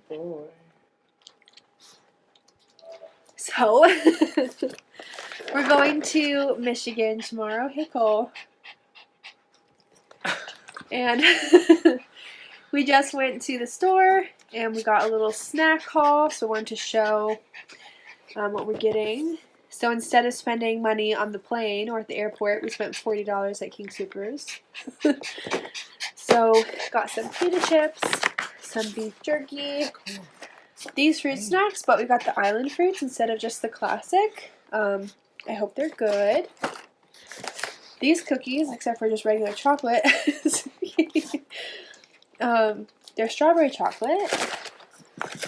boy. So, we're going to Michigan tomorrow. Hey, Cole. And we just went to the store and we got a little snack haul. So, I wanted to show what we're getting. So, instead of spending money on the plane or at the airport, we spent $40 at King Soopers. So, got some pita chips, some beef jerky, these fruit snacks, but we got the island fruits instead of just the classic. I hope they're good. These cookies, except for just regular chocolate, they're strawberry chocolate.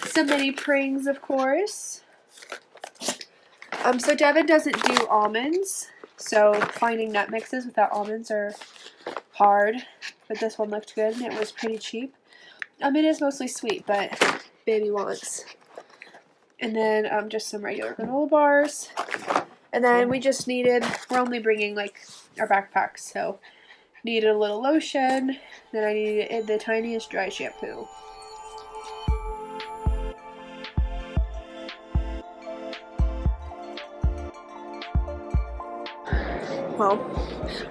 Some mini prings, of course. So Devin doesn't do almonds, so finding nut mixes without almonds are hard, but this one looked good and it was pretty cheap. It is mostly sweet, but baby wants. And then just some regular granola bars. And then we just needed, we're only bringing like our backpacks, so needed a little lotion. Then I needed the tiniest dry shampoo. Well,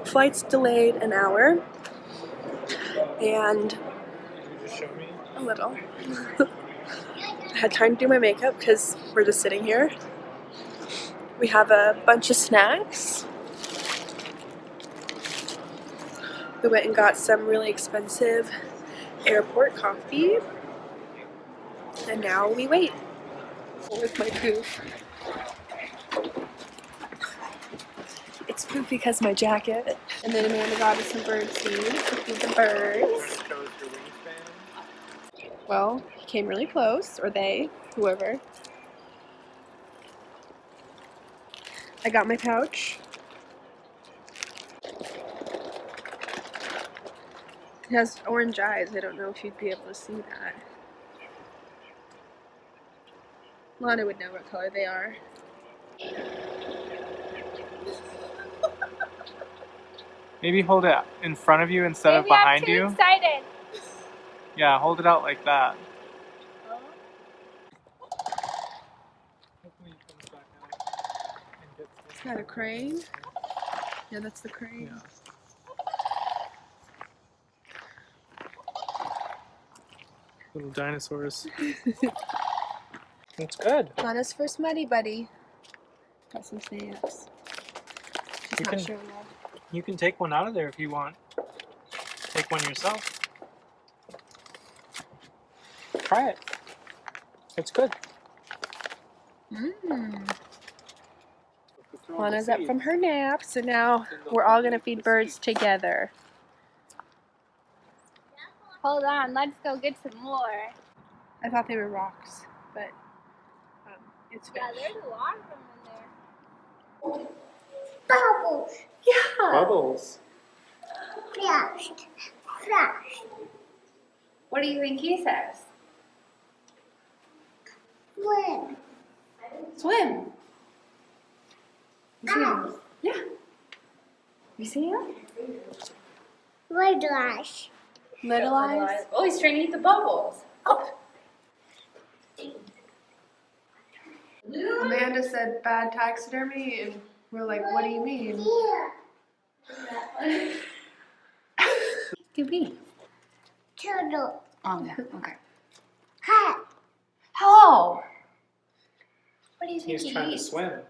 flight's delayed an hour. And a little. I had time to do my makeup because we're just sitting here. We have a bunch of snacks. We went and got some really expensive airport coffee. And now we wait with my poof. It's poof because of my jacket. And then Amanda got us some bird seed to feed the birds. Well, he came really close, or they, whoever. I got my pouch. It has orange eyes. I don't know if you'd be able to see that. Lana would know what color they are. Maybe hold it in front of you instead of behind you. I'm too excited. Yeah, hold it out like that. Is that a crane? Yeah, that's the crane. Yeah. Little dinosaurs. That's good. Lana's first Muddy Buddy. Got some snacks. She's not sure yet. You can take one out of there if you want. Take one yourself. Try it. It's good. Lana's up from her nap, so now we're all gonna feed birds together. Hold on, let's go get some more. I thought they were rocks, but it's fish. Yeah, there's a lot of them in there. Bubbles. Yeah. Bubbles. Flashed. Flash. What do you think he says? Swim. Swim. You see him? Ow. Yeah. You see him? Red lash. Little eyes. Oh, he's trying to eat the bubbles. Oh. Amanda said bad taxidermy, and we're like, what do you mean? Here. Scooby. Turtle. Oh, yeah, okay. Hat. Hello. What do you think He's he trying to eats? swim.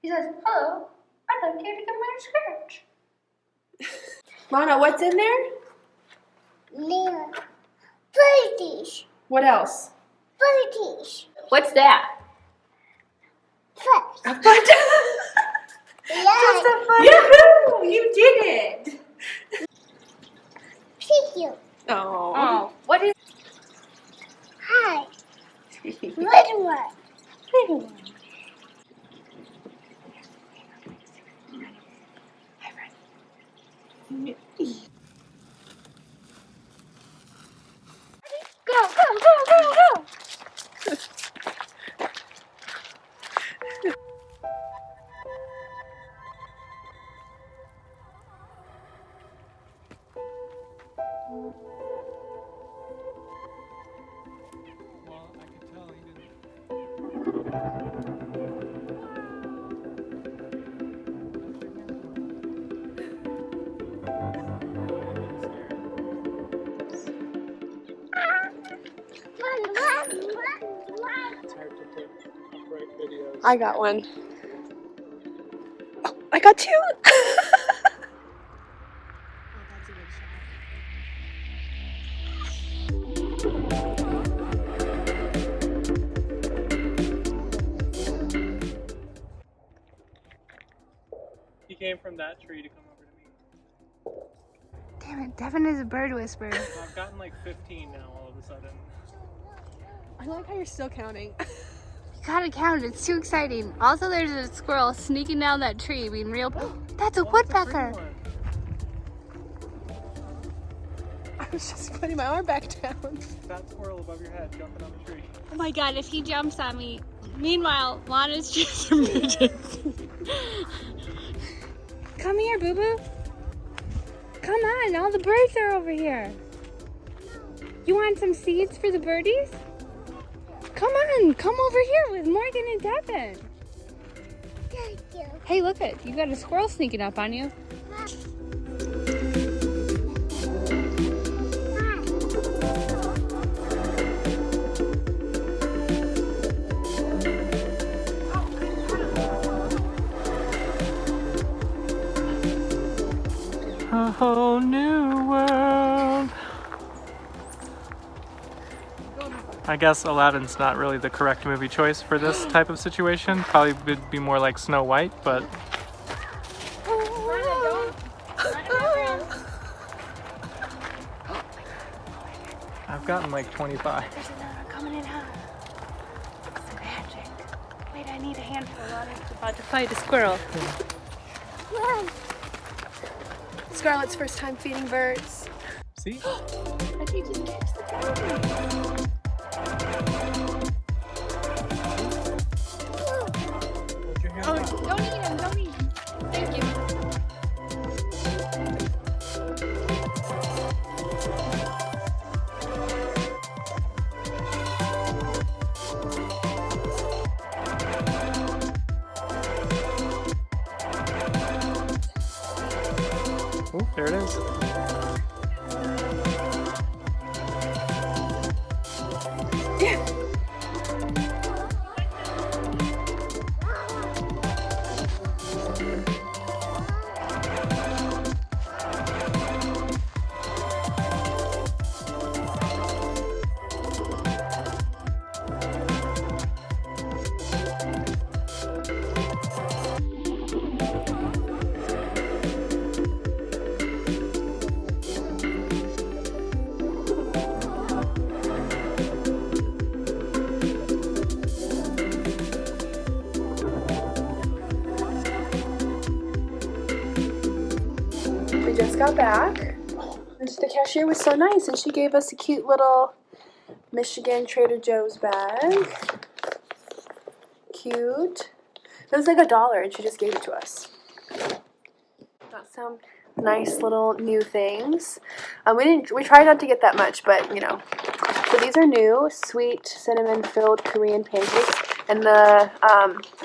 He says, hello, I'd like you to get my scratch. Lana, what's in there? Near. Birdies. What else? Birdies. What's that? Fish. A foot. Yeah. Just a foot. Yahoo! You did it. Piggy. Oh. Oh, what is Hi. Red one. Little one. Hi, friend. Go, go, go, go, go! It's hard to take upright videos. I got one. Oh, I got two. He came from that tree to come over to me. Damn it, Devin is a bird whisperer. I've gotten like 15 now all of a sudden. I like how you're still counting. You gotta count, it's too exciting. Also, there's a squirrel sneaking down that tree being real. That's a woodpecker. I was just putting my arm back down. That squirrel above your head jumping on the tree. Oh my god, if he jumps on me. Meanwhile, Lana's just emerging. Come here, boo boo. Come on, all the birds are over here. You want some seeds for the birdies? Come on, come over here with Morgan and Devin. Thank you. Hey, look it, you got a squirrel sneaking up on you. A whole new world. I guess Aladdin's not really the correct movie choice for this type of situation. Probably would be more like Snow White, but I've gotten like 25. There's another one coming in hot. It's magic. Wait, I need a handful. Lana's about to fight a squirrel. Scarlett's first time feeding birds. See? And he just keeps the baby. Put your hand Oh, up. Don't eat him, don't eat him. Thank you. Oh, there it is. We just got back. And the cashier was so nice and she gave us a cute little Michigan Trader Joe's bag. Cute. It was like $1 and she just gave it to us. Got some nice little new things. We tried not to get that much, but you know. So these are new, sweet cinnamon filled Korean pancakes. And the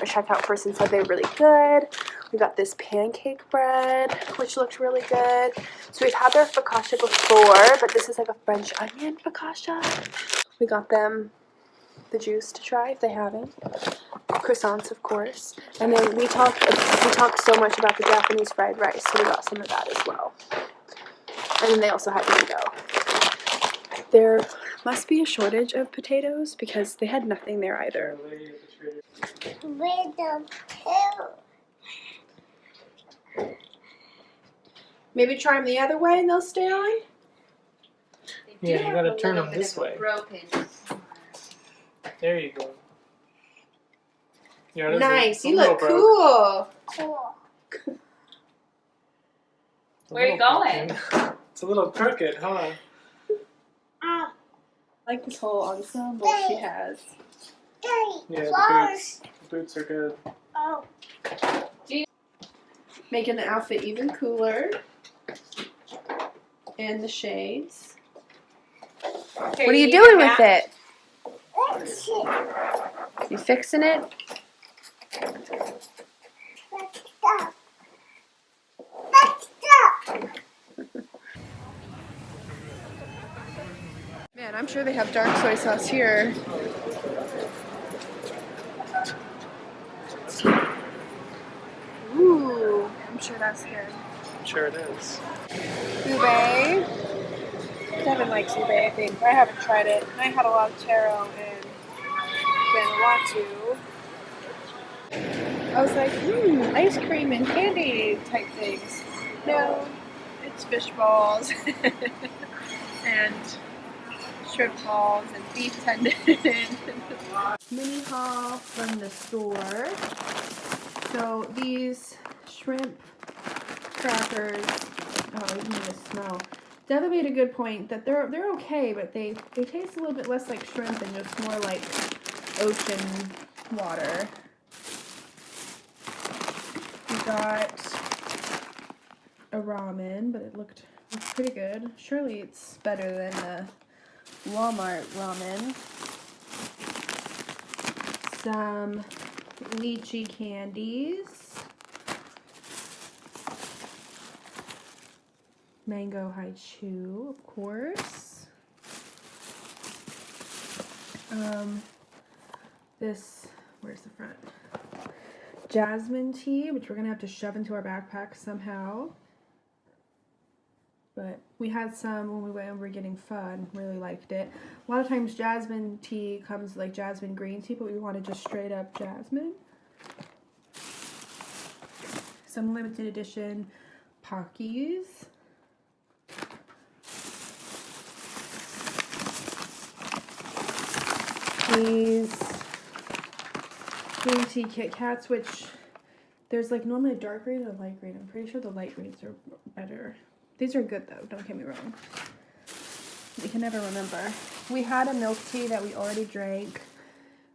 checkout person said they were really good. We got this pancake bread, which looked really good. So we've had their focaccia before, but this is like a French onion focaccia. We got them the juice to try if they haven't. Croissants, of course. And then we talked so much about the Japanese fried rice, so we got some of that as well. And then they also had mango. There must be a shortage of potatoes because they had nothing there either. With the pill. Maybe try them the other way and they'll stay on? Yeah, you gotta turn them this way. There you go. Yeah, Nice, you look cool. Cool. Where are you going? It's a little crooked, huh? I like this whole ensemble she has. Daddy, Yeah, the flowers. boots are good. Oh. Making the outfit even cooler. And the shades. What are you doing with it? That's it. You fixing it? Stop. Stop. Man, I'm sure they have dark soy sauce here. Ooh, I'm sure that's good. I'm sure it is. Ube. Devin likes ube, I think. I haven't tried it. I had a lot of taro and Vanuatu. I was like, ice cream and candy type things. No, it's fish balls and shrimp balls and beef tendon. Mini haul from the store. So these shrimp crackers, oh, you need to smell. Devin made a good point that they're okay, but they taste a little bit less like shrimp and just more like ocean water. We got a ramen, but it looked pretty good. Surely it's better than the Walmart ramen. Some lychee candies. Mango haichu, of course. This, where's the front? Jasmine tea, which we're gonna have to shove into our backpack somehow. But we had some when we went over getting pho and really liked it. A lot of times jasmine tea comes like jasmine green tea, but we wanted just straight up jasmine. Some limited edition Pockies. These green tea Kit Kats, which there's like normally a dark green and a light green. I'm pretty sure the light greens are better. These are good though, don't get me wrong. We can never remember. We had a milk tea that we already drank.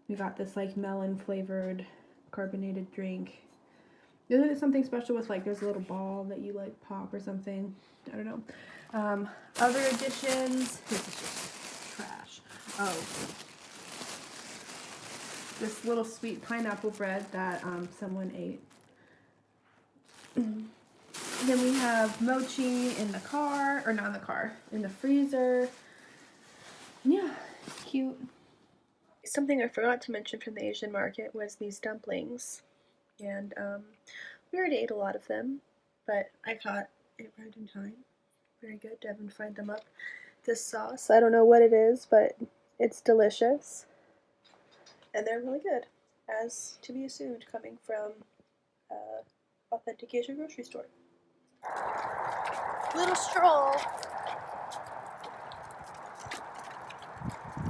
We got this like melon flavored carbonated drink. Isn't it something special with like there's a little ball that you like pop or something? I don't know. Other additions. This is just trash. Oh. This little sweet pineapple bread that someone ate. Then we have mochi in the car, or not in the car, in the freezer. Yeah, cute. Something I forgot to mention from the Asian market was these dumplings. And we already ate a lot of them, but I got it right in time. Very good. Devin fried them up. This sauce, I don't know what it is, but it's delicious. And they're really good, as to be assumed, coming from authentic Asian grocery store. Little stroll.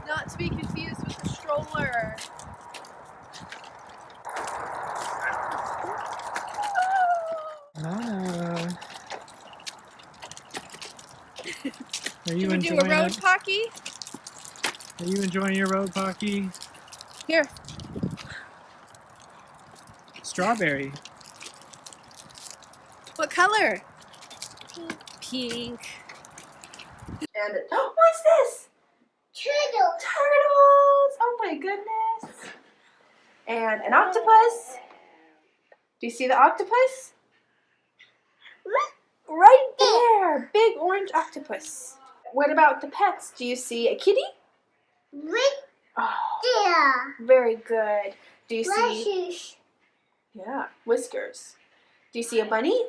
Not to be confused with the stroller. Lana. Are you Should we do a enjoying road it? pocky? Are you enjoying your road pocky? Here. Strawberry. What color? Pink. And what's this? Turtle. Turtles! Oh my goodness. And an octopus. Do you see the octopus? Right there. Big orange octopus. What about the pets? Do you see a kitty? Right Oh, there. very good. Do you see? Lashes. Yeah, whiskers. Do you see a bunny?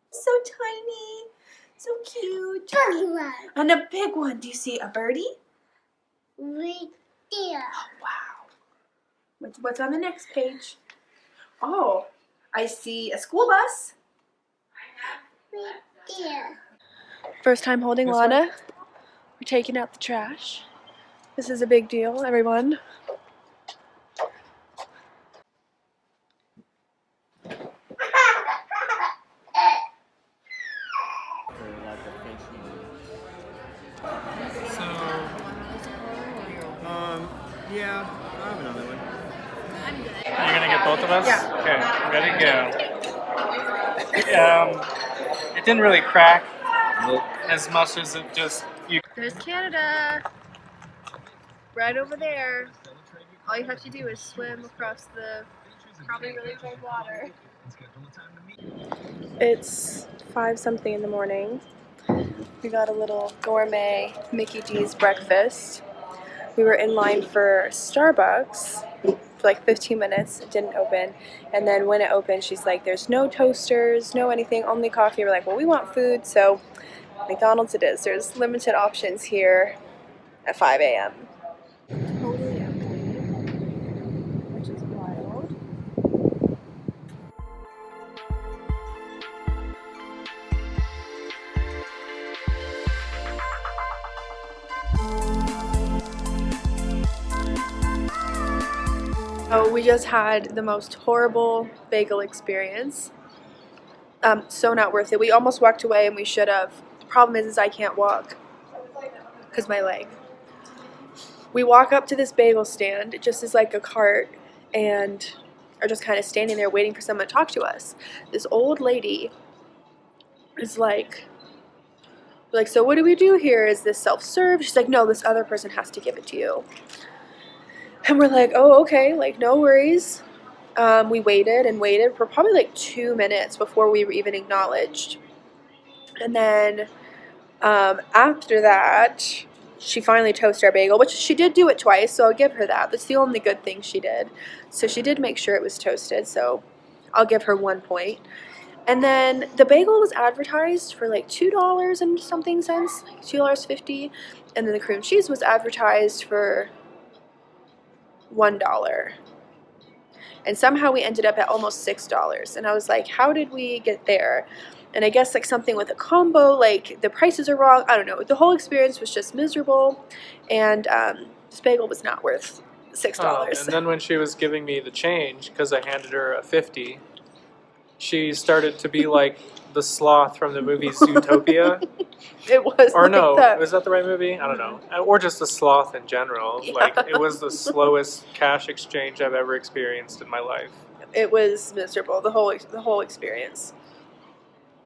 So tiny. So cute. Bug And a big one. Do you see a birdie? right there. Wow. What's on the next page? Oh, I see a school bus. Right there. First time holding This Lana. We're taking out the trash. This is a big deal, everyone. So, yeah, I have another one. You're gonna get both of us? Yeah. Okay, ready, go. It didn't really crack as much as it just you. There's Canada. right over there. All you have to do is swim across the probably really cold water. It's 5-something in the morning. We got a little gourmet Mickey D's breakfast. We were in line for Starbucks for like 15 minutes. It didn't open. And then when it opened, she's like, there's no toasters, no anything, only coffee. We're like, well, we want food, so McDonald's it is. There's limited options here at 5 a.m. Totally empty, which is wild. So we just had the most horrible bagel experience. So not worth it. We almost walked away and we should have. The problem is I can't walk because my leg. We walk up to this bagel stand. It just is like a cart and are just kind of standing there waiting for someone to talk to us. This old lady is like, we're like, so what do we do here? Is this self-serve? She's like, no, this other person has to give it to you. And we're like, oh, okay, like no worries. We waited and waited for probably like 2 minutes before we were even acknowledged. And then after that, she finally toasted our bagel, which she did do it twice, so I'll give her that. That's the only good thing she did. So she did make sure it was toasted, so I'll give her 1 point. And then the bagel was advertised for like $2 and something cents, like $2.50. And then the cream cheese was advertised for $1. And somehow we ended up at almost $6. And I was like, how did we get there? And I guess like something with a combo, like the prices are wrong. I don't know. The whole experience was just miserable. And this bagel was not worth $6. Oh, and then when she was giving me the change, because I handed her a 50, she started to be like the sloth from the movie Zootopia. It was Or like no, that. was that the right movie? I don't know. Or just the sloth in general. Yeah. Like, it was the slowest cash exchange I've ever experienced in my life. It was miserable, the whole experience.